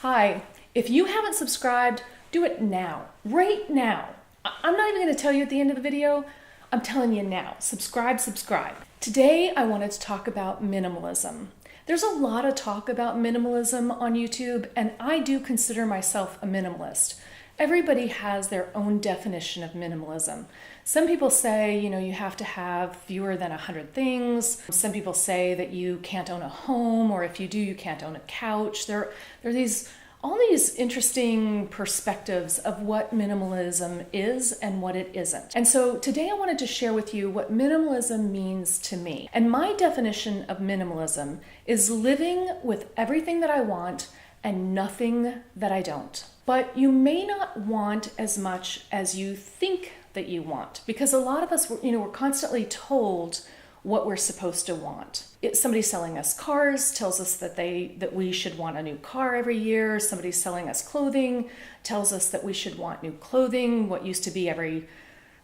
Hi, if you haven't subscribed, do it now, right now. I'm not even going to tell you at the end of the video. I'm telling you now. Subscribe. Today, I wanted to talk about minimalism. There's a lot of talk about minimalism on YouTube, and I do consider myself a minimalist. Everybody has their own definition of minimalism. Some people say, you have to have fewer than 100 things. Some people say that you can't own a home, or if you do, you can't own a couch. There are all these interesting perspectives of what minimalism is and what it isn't. And so today I wanted to share with you what minimalism means to me. And my definition of minimalism is living with everything that I want and nothing that I don't. But you may not want as much as you think that you want, because a lot of us, we're constantly told what we're supposed to want. Somebody selling us cars tells us that we should want a new car every year. Somebody selling us clothing tells us that we should want new clothing. What used to be every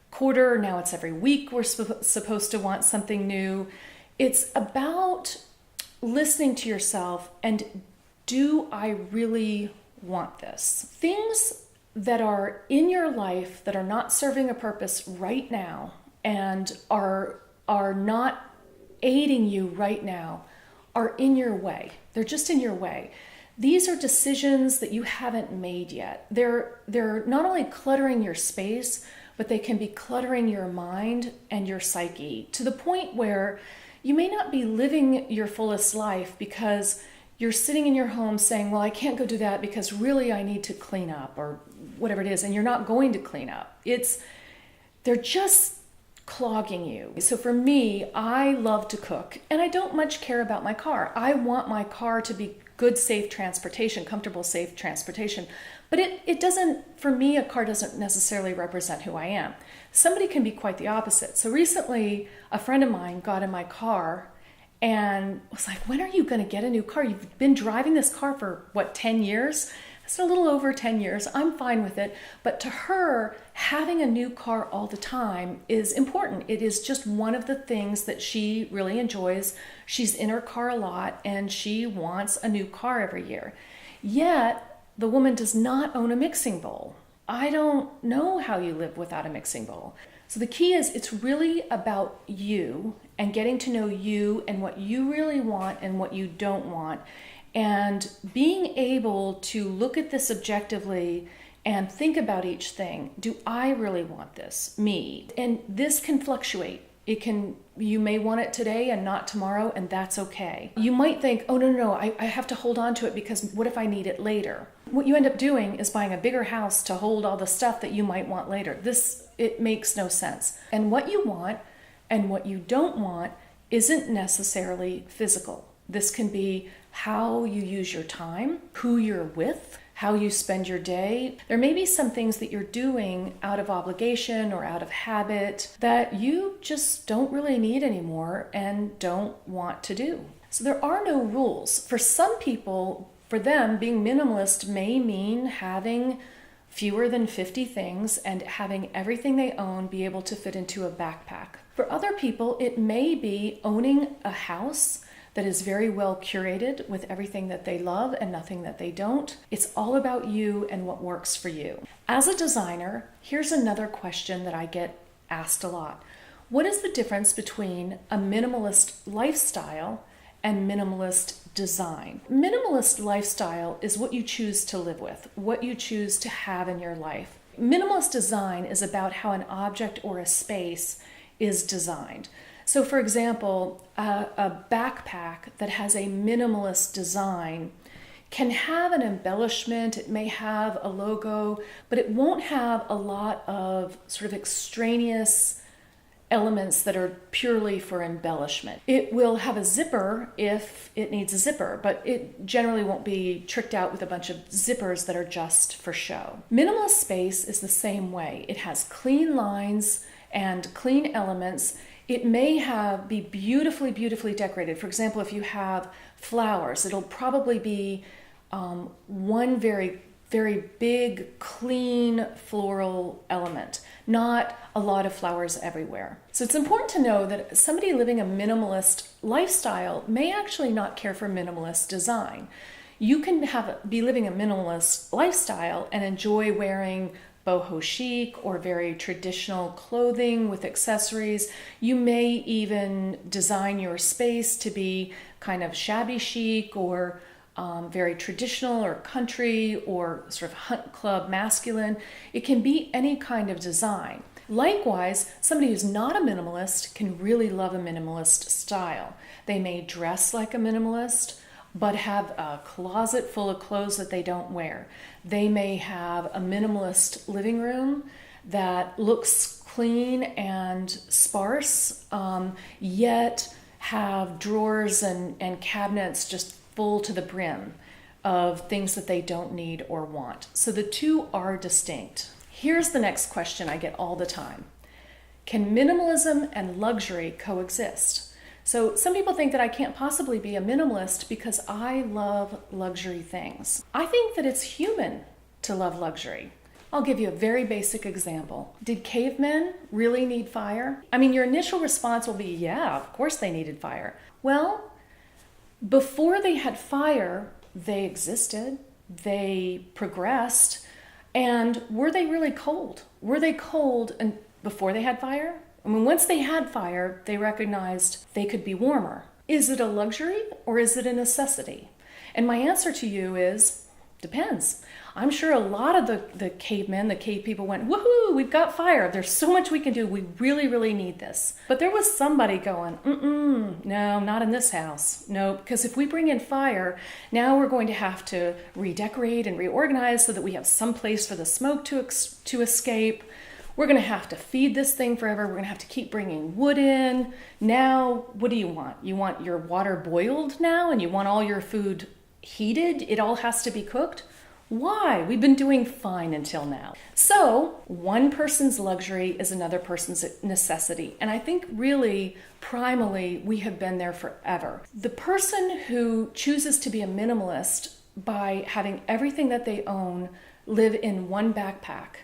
quarter, now it's every week we're supposed to want something new. It's about listening to yourself and, do I really want this? Things that are in your life that are not serving a purpose right now and are not aiding you right now are in your way. They're just in your way. These are decisions that you haven't made yet. They're not only cluttering your space, but they can be cluttering your mind and your psyche to the point where you may not be living your fullest life because you're sitting in your home saying, well, I can't go do that because really I need to clean up or whatever it is, and you're not going to clean up. They're just clogging you. So for me, I love to cook and I don't much care about my car. I want my car to be good, safe transportation, comfortable, safe transportation. But it doesn't, for me, a car doesn't necessarily represent who I am. Somebody can be quite the opposite. So recently, a friend of mine got in my car and was like, when are you going to get a new car? You've been driving this car for, 10 years? It's a little over 10 years. I'm fine with it. But to her, having a new car all the time is important. It is just one of the things that she really enjoys. She's in her car a lot and she wants a new car every year. Yet, the woman does not own a mixing bowl. I don't know how you live without a mixing bowl. So the key is it's really about you and getting to know you and what you really want and what you don't want. And being able to look at this objectively and think about each thing. Do I really want this? Me. And this can fluctuate. You may want it today and not tomorrow, and that's okay. You might think, oh, no, I have to hold on to it because what if I need it later? What you end up doing is buying a bigger house to hold all the stuff that you might want later. It makes no sense. And what you want and what you don't want isn't necessarily physical. This can be how you use your time, who you're with, how you spend your day. There may be some things that you're doing out of obligation or out of habit that you just don't really need anymore and don't want to do. So there are no rules. For some people, for them, being minimalist may mean having fewer than 50 things and having everything they own be able to fit into a backpack. For other people, it may be owning a house that is very well curated with everything that they love and nothing that they don't. It's all about you and what works for you. As a designer, here's another question that I get asked a lot. What is the difference between a minimalist lifestyle and minimalist design? Minimalist lifestyle is what you choose to live with, what you choose to have in your life. Minimalist design is about how an object or a space is designed. So for example, a backpack that has a minimalist design can have an embellishment, it may have a logo, but it won't have a lot of sort of extraneous elements that are purely for embellishment. It will have a zipper if it needs a zipper, but it generally won't be tricked out with a bunch of zippers that are just for show. Minimalist space is the same way. It has clean lines and clean elements. It may be beautifully, beautifully decorated. For example, if you have flowers, it'll probably be one very, very big, clean floral element, not a lot of flowers everywhere. So it's important to know that somebody living a minimalist lifestyle may actually not care for minimalist design. You can be living a minimalist lifestyle and enjoy wearing boho chic or very traditional clothing with accessories. You may even design your space to be kind of shabby chic or very traditional or country or sort of hunt club masculine. It can be any kind of design. Likewise, somebody who's not a minimalist can really love a minimalist style. They may dress like a minimalist, but have a closet full of clothes that they don't wear. They may have a minimalist living room that looks clean and sparse, yet have drawers and cabinets just full to the brim of things that they don't need or want. So the two are distinct. Here's the next question I get all the time. Can minimalism and luxury coexist? So some people think that I can't possibly be a minimalist because I love luxury things. I think that it's human to love luxury. I'll give you a very basic example. Did cavemen really need fire? I mean, your initial response will be, yeah, of course they needed fire. Well, before they had fire, they existed, they progressed, and were they really cold? Were they cold and before they had fire? I mean, once they had fire, they recognized they could be warmer. Is it a luxury or is it a necessity? And my answer to you is, depends. I'm sure a lot of the cavemen, the cave people went, woohoo, we've got fire. There's so much we can do. We really, really need this. But there was somebody going, no, not in this house. No, because if we bring in fire, now we're going to have to redecorate and reorganize so that we have some place for the smoke to escape. We're going to have to feed this thing forever. We're going to have to keep bringing wood in. Now, what do you want? You want your water boiled now and you want all your food heated? It all has to be cooked? Why? We've been doing fine until now. So one person's luxury is another person's necessity. And I think really, primally, we have been there forever. The person who chooses to be a minimalist by having everything that they own live in one backpack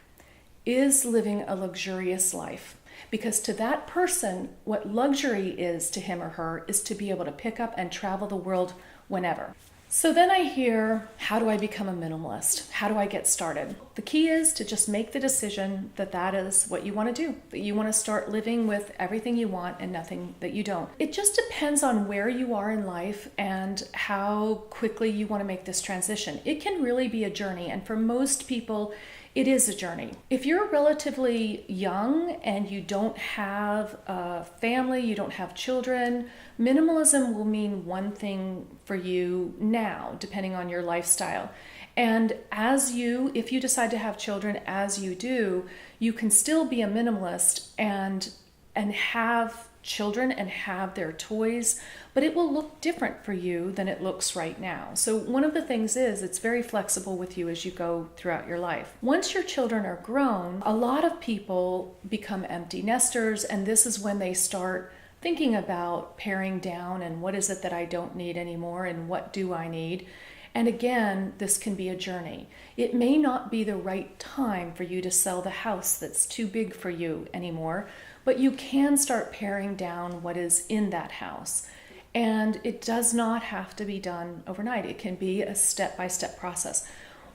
is living a luxurious life. Because to that person, what luxury is to him or her is to be able to pick up and travel the world whenever. So then I hear, how do I become a minimalist? How do I get started? The key is to just make the decision that that is what you want to do, that you want to start living with everything you want and nothing that you don't. It just depends on where you are in life and how quickly you want to make this transition. It can really be a journey, and for most people, it is a journey. If you're relatively young and you don't have a family, you don't have children, minimalism will mean one thing for you now, depending on your lifestyle. And if you decide to have children, as you do, you can still be a minimalist and have children and have their toys, but it will look different for you than it looks right now. So one of the things is it's very flexible with you as you go throughout your life. Once your children are grown, a lot of people become empty nesters, and this is when they start thinking about paring down and what is it that I don't need anymore and what do I need. And again, this can be a journey. It may not be the right time for you to sell the house that's too big for you anymore, but you can start paring down what is in that house. And it does not have to be done overnight. It can be a step-by-step process.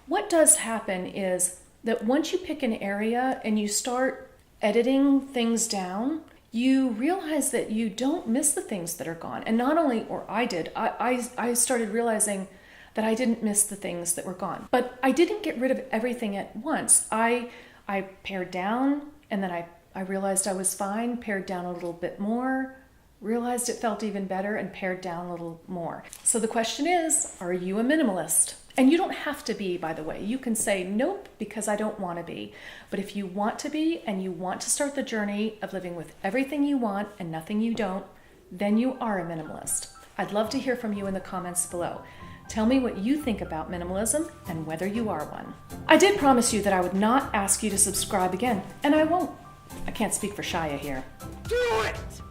What does happen is that once you pick an area and you start editing things down, you realize that you don't miss the things that are gone. And not only, or I did, I started realizing that I didn't miss the things that were gone. But I didn't get rid of everything at once. I pared down, and then I realized I was fine, pared down a little bit more, realized it felt even better, and pared down a little more. So the question is, are you a minimalist? And you don't have to be, by the way. You can say, nope, because I don't want to be. But if you want to be, and you want to start the journey of living with everything you want and nothing you don't, then you are a minimalist. I'd love to hear from you in the comments below. Tell me what you think about minimalism and whether you are one. I did promise you that I would not ask you to subscribe again, and I won't. I can't speak for Shia here. Do it!